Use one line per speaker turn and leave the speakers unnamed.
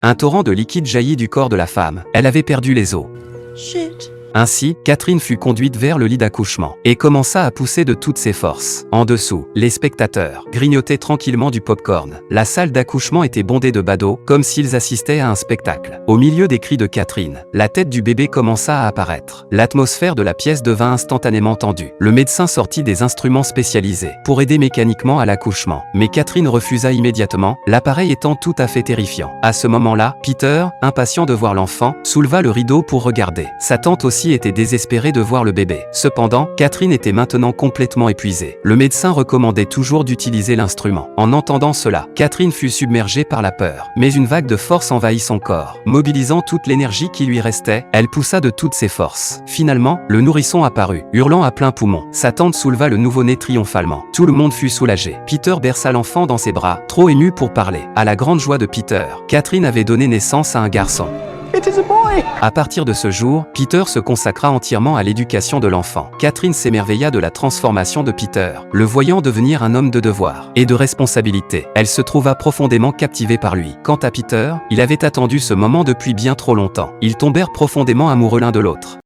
Un torrent de liquide jaillit du corps de la femme. Elle avait perdu les os.
Shit.
Ainsi, Catherine fut conduite vers le lit d'accouchement et commença à pousser de toutes ses forces. En dessous, les spectateurs grignotaient tranquillement du pop-corn. La salle d'accouchement était bondée de badauds, comme s'ils assistaient à un spectacle. Au milieu des cris de Catherine, la tête du bébé commença à apparaître. L'atmosphère de la pièce devint instantanément tendue. Le médecin sortit des instruments spécialisés pour aider mécaniquement à l'accouchement. Mais Catherine refusa immédiatement, l'appareil étant tout à fait terrifiant. À ce moment-là, Peter, impatient de voir l'enfant, souleva le rideau pour regarder. Sa tante aussi était désespérée de voir le bébé. Cependant, Catherine était maintenant complètement épuisée. Le médecin recommandait toujours d'utiliser l'instrument. En entendant cela, Catherine fut submergée par la peur. Mais une vague de force envahit son corps. Mobilisant toute l'énergie qui lui restait, elle poussa de toutes ses forces. Finalement, le nourrisson apparut, hurlant à plein poumon. Sa tante souleva le nouveau-né triomphalement. Tout le monde fut soulagé. Peter berça l'enfant dans ses bras, trop ému pour parler. À la grande joie de Peter, Catherine avait donné naissance à un garçon.
It is a boy.
À partir de ce jour, Peter se consacra entièrement à l'éducation de l'enfant. Catherine s'émerveilla de la transformation de Peter, le voyant devenir un homme de devoir et de responsabilité. Elle se trouva profondément captivée par lui. Quant à Peter, il avait attendu ce moment depuis bien trop longtemps. Ils tombèrent profondément amoureux l'un de l'autre.